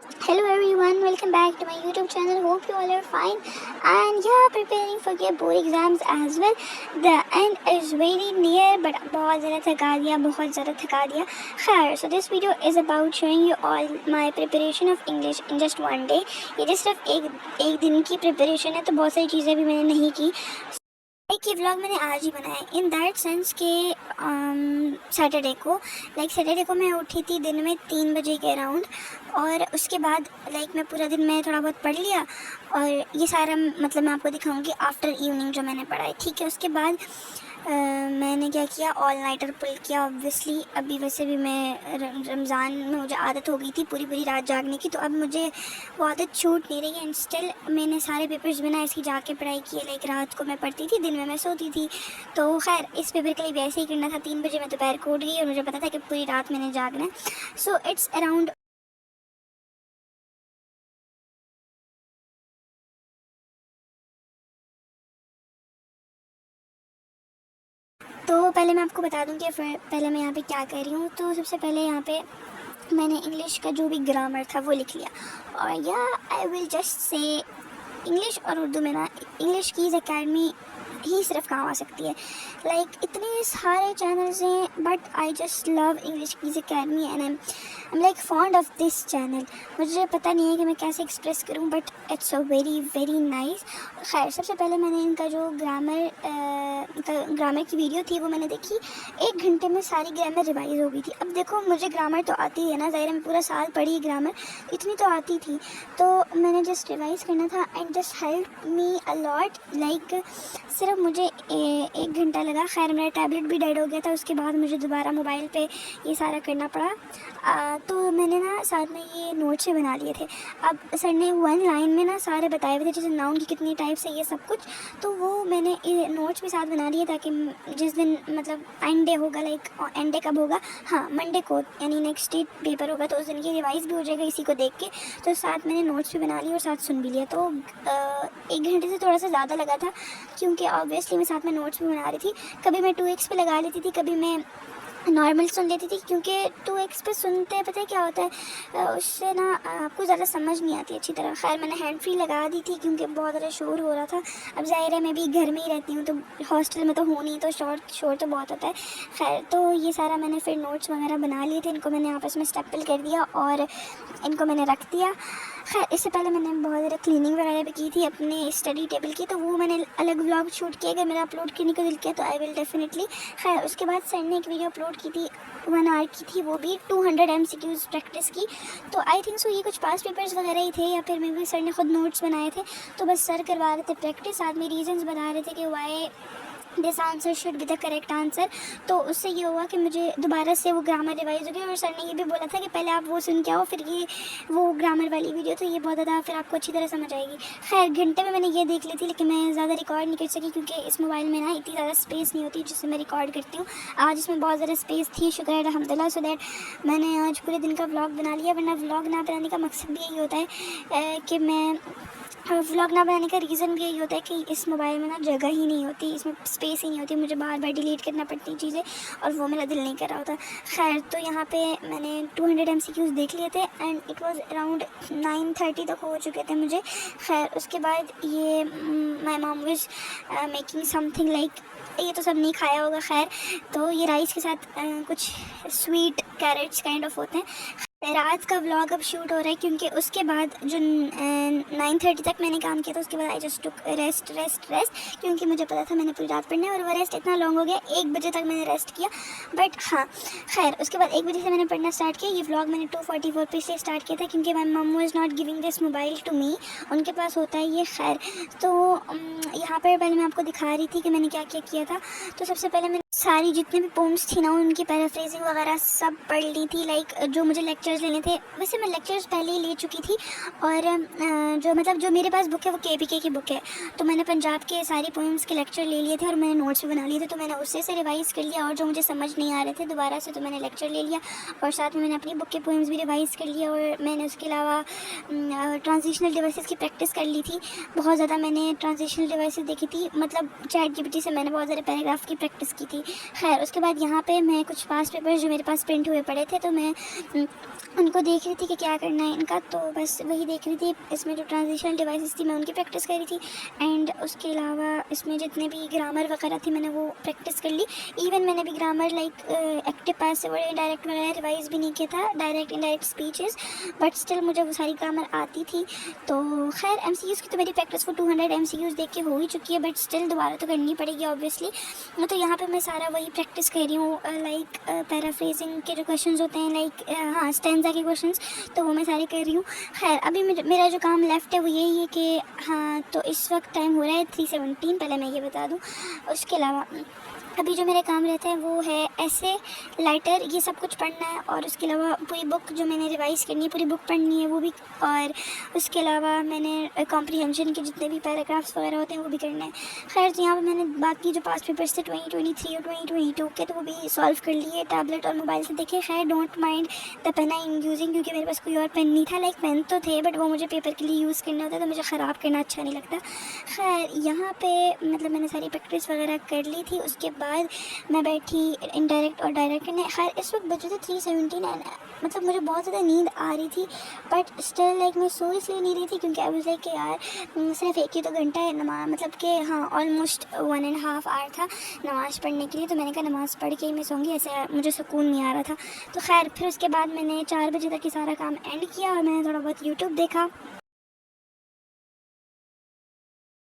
Hello everyone, welcome back to my YouTube channel. Hope you all are fine and yeah, preparing for your board exams as well. The end is very near, but बहुत ज़्यादा थका दिया. खैर, so this video is about showing you all my preparation of English in just one day. ये just सिर्फ एक दिन की preparation है, तो बहुत सारी चीज़ें भी मैंने नहीं की. एक ये व्लॉग मैंने आज ही बनाया इन दैट सेंस के सैटरडे को मैं उठी थी दिन में 3 बजे के अराउंड, और उसके बाद मैं पूरा दिन में थोड़ा बहुत पढ़ लिया, और ये सारा मतलब मैं आपको दिखाऊंगी आफ्टर इवनिंग जो मैंने पढ़ा है. ठीक है, उसके बाद मैंने क्या किया, ऑल नाइटर पुल किया ऑब्वियसली. अभी वैसे भी मैं रमज़ान में मुझे आदत हो गई थी पूरी रात जागने की, तो अब मुझे वो आदत छूट नहीं रही है. एंड स्टिल मैंने सारे पेपर्स बिना इसकी जाके पढ़ाई की. रात को मैं पढ़ती थी, दिन में मैं सोती थी. तो खैर इस पेपर के लिए भी ऐसे ही करना था. 3 बजे मैं दोपहर को उठ गई और मुझे पता था कि पूरी रात मैंने जागना है. सो इट्स अराउंड तो पहले मैं आपको बता दूं कि पहले मैं यहाँ पे क्या कर रही हूँ. तो सबसे पहले यहाँ पे मैंने इंग्लिश का जो भी ग्रामर था वो लिख लिया. और या I will just say English और उर्दू में ना इंग्लिश कीज़ एकेडमी ही सिर्फ काम आ सकती है. इतने सारे चैनल्स हैं, but I just love English keys academy and I am fond of this channel. मुझे पता नहीं है कि मैं कैसे एक्सप्रेस करूं, but it's so very nice. खैर, सबसे पहले मैंने इनका जो ग्रामर की वीडियो थी वो मैंने देखी. 1 घंटे में सारी ग्रामर रिवाइज हो गई थी. अब देखो, मुझे ग्रामर तो आती है ना, ज़ाहिर है मैं पूरा साल पढ़ी ग्रामर, इतनी तो आती थी. तो मैंने जस्ट रिवाइज़ करना था and just help me a lot. सिर्फ मुझे 1 घंटा लगा. खैर, मेरा टैबलेट भी डेड हो गया था, उसके बाद मुझे दोबारा मोबाइल पे ये सारा करना पड़ा. तो मैंने ना साथ में ये नोट्स भी बना लिए थे. अब सर ने 1 लाइन में ना सारे बताए हुए थे, जैसे नाउन की कितनी टाइप्स है, ये सब कुछ. तो वो मैंने नोट्स भी साथ बना लिए ताकि जिस दिन मतलब एंड डे होगा, एंड डे कब होगा, हाँ मंडे को, यानी नेक्स्ट डे पेपर होगा, तो उस दिन की रिवाइज़ भी हो जाएगा इसी को देख के. तो साथ मैंने नोट्स भी बना लिए और साथ सुन भी लिया. तो 1 घंटे से थोड़ा सा ज़्यादा लगा था, क्योंकि ऑब्वियसली मैं साथ में नोट्स भी बना रही थी. कभी मैं 2x पे लगा लेती थी, कभी मैं नॉर्मल सुन लेती थी, क्योंकि 2x पे सुनते पता है क्या होता है, उससे ना आपको ज़्यादा समझ नहीं आती अच्छी तरह. खैर, मैंने हैंड फ्री लगा दी थी क्योंकि बहुत ज़्यादा शोर हो रहा था. अब ज़ाहिर है मैं भी घर में ही रहती हूँ, तो हॉस्टल में तो हूँ नहीं, तो शोर तो बहुत होता है. खैर, तो ये सारा मैंने फिर नोट्स वगैरह बना लिए थे. इनको मैंने आपस में स्टेपल कर दिया और इनको मैंने रख दिया. खैर, इससे पहले मैंने बहुत ज़्यादा क्लीनिंग वगैरह भी की थी अपने स्टडी टेबल की, तो वो मैंने अलग व्लॉग शूट किया. अगर मेरा अपलोड करने को दिल किया तो आई विल डेफिनेटली. खैर, उसके बाद सर ने एक वीडियो अपलोड की थी 1 आवर की थी, वो भी 200 MCQs प्रैक्टिस की. तो आई थिंक सो ये कुछ पास पेपर्स वगैरह ही थे, या फिर मे बी सर ने खुद नोट्स बनाए थे. तो बस सर करवा रहे थे प्रैक्टिस, साथ में रीजंस बता रहे थे कि why this answer should be the correct answer. तो उससे ये हुआ कि मुझे दोबारा से वो ग्रामर रिवाइज हो गई. और सर ने ये भी बोला था कि पहले आप वो सुन के आओ, फिर ये वो ग्रामर वाली वीडियो, तो ये बहुत ज़्यादा फिर आपको अच्छी तरह समझ आएगी. खैर, घंटे में मैंने ये देख ली थी, लेकिन मैं ज़्यादा रिकॉर्ड नहीं कर सकी क्योंकि इस मोबाइल में ना इतनी ज़्यादा स्पेस नहीं होती जिससे मैं रिकॉर्ड करती हूँ. आज इसमें बहुत ज़्यादा स्पेस थी, शुक्र है अल्हम्दुलिल्लाह. सो दैट मैंने आज पूरे दिन का व्लॉग बना लिया. वरना व्लॉग ना बनाने का मकसद भी यही होता है कि मैं व्लॉग ना बनाने का रीज़न भी यही होता है कि इस मोबाइल में ना जगह ही नहीं होती, इसमें स्पेस ही नहीं होती, मुझे बार बार डिलीट करना पड़ती चीज़ें, और वो मेरा दिल नहीं कर रहा होता. खैर, तो यहाँ पे मैंने 200 MCQs देख लिए थे एंड इट वाज अराउंड 9:30 तक हो चुके थे मुझे. खैर, उसके बाद ये my mom was making something ये तो सब नहीं खाया होगा. खैर, तो ये राइस के साथ कुछ स्वीट कैरेट्स काइंड ऑफ होते हैं. रात का व्लॉग अब शूट हो रहा है क्योंकि उसके बाद जो 9:30 तक मैंने काम किया था, उसके बाद आई जस्ट टुक रेस्ट, क्योंकि मुझे पता था मैंने पूरी रात पढ़ना है. और वो रेस्ट इतना लॉन्ग हो गया, 1 बजे तक मैंने रेस्ट किया. बट हाँ, खैर, उसके बाद 1 बजे से मैंने पढ़ना स्टार्ट किया. ये व्लॉग मैंने 2:44 पे से स्टार्ट किया था क्योंकि my mom was not giving this mobile to me, उनके पास होता है ये. खैर, तो यहाँ पर पहले मैं आपको दिखा रही थी कि मैंने क्या क्या किया था. तो सबसे पहले मैंने सारी जितनी भी पोम्स थी ना, उनकी पैराफ्रेजिंग वगैरह सब पढ़ ली थी. जो मुझे लेक्चर्स लेने थे, वैसे मैं लेक्चर्स पहले ही ले चुकी थी. और जो मेरे पास बुक है वो KPK की बुक है, तो मैंने पंजाब के सारी पोएम्स के लेक्चर ले लिए थे और मैंने नोट्स भी बना लिए थे. तो मैंने उससे से रिवाइज़ कर लिया, और जो मुझे समझ नहीं आ रहे थे दोबारा से, तो मैंने लेक्चर ले लिया. और साथ में मैंने अपनी बुक के पोएम्स भी रिवाइज़ कर लिया. और मैंने उसके अलावा ट्रांजिशनल डिवाइसेस की प्रैक्टिस कर ली थी. बहुत ज़्यादा मैंने ट्रांजिशनल डिवाइसेस देखी थी, मतलब ChatGPT से मैंने बहुत ज़्यादा पैराग्राफ की प्रैक्टिस की थी. खैर उसके बाद यहाँ पे मैं कुछ पास्ट पेपर्स जो मेरे पास प्रिंट हुए पड़े थे तो मैं उनको देख रही थी कि क्या करना है इनका, तो बस वही देख रही थी। इसमें जो ट्रांजिशनल डिवाइसेस थी मैं उनकी प्रैक्टिस कर रही थी, एंड उसके अलावा इसमें जितने भी ग्रामर वगैरह थी मैंने वो प्रैक्टिस कर ली। इवन मैंने भी ग्रामर लाइक एक्टिव पासिव और इनडायरेक्ट वगैरह रिवाइज भी नहीं किया था, direct indirect speeches, but still मुझे वो सारी ग्रामर आती थी। तो खैर MCQs की तो मेरी प्रैक्टिस वो 200 MCQs देख के हो ही चुकी है, बट स्टिल दोबारा तो करनी पड़ेगी ऑब्वियसली। तो यहाँ पे मैं सारा वही प्रैक्टिस कर रही हूँ, लाइक पैराफ्रेजिंग के जो क्वेश्चंस होते हैं, लाइक हाँ स्टेंजा के क्वेश्चंस, तो वो मैं सारे कर रही हूँ। खैर अभी मेरा जो काम लेफ्ट है वो यही है कि हाँ, तो इस वक्त टाइम हो रहा है 3:17, पहले मैं ये बता दूँ। उसके अलावा अभी जो मेरे काम रहते हैं वो है ऐसे लाइटर, ये सब कुछ पढ़ना है, और उसके अलावा पूरी बुक जो मैंने रिवाइज़ करनी है, पूरी बुक पढ़नी है वो भी, और उसके अलावा मैंने कॉम्प्रीहेंशन के जितने भी पैराग्राफ्स वगैरह होते हैं वो भी करना है। खैर तो यहाँ पर मैंने बाकी जो पास्ट पेपर्स थे 2023 और 2022 के, तो वो भी सॉल्व कर लिए टैबलेट और मोबाइल से देखे। खैर don't mind the pen I am using, क्योंकि मेरे पास कोई और पेन नहीं था। लाइक पेन तो थे बट वो मुझे पेपर के लिए यूज़ करने होता है, तो मुझे ख़राब करना अच्छा नहीं लगता। खैर यहाँ पे मतलब मैंने सारी प्रैक्टिस वगैरह कर ली थी। उसके बाद मैं बैठी इनडायरेक्ट और डायरेक्ट करने। खैर इस वक्त बजे थे 3:17 एंड मतलब मुझे बहुत ज़्यादा नींद आ रही थी, बट स्टिल लाइक मैं सो इसलिए नहीं रही थी क्योंकि आई वाज लाइक कि यार सिर्फ एक ही तो घंटा है नमाज, मतलब कि हाँ ऑलमोस्ट 1.5 आवर था नमाज़ पढ़ने के लिए, तो मैंने कहा नमाज़ पढ़ के ही मैं सोऊंगी, ऐसे मुझे सुकून नहीं आ रहा था। तो खैर फिर उसके बाद मैंने 4 बजे तक ही सारा काम एंड किया और मैंने थोड़ा बहुत यूट्यूब देखा।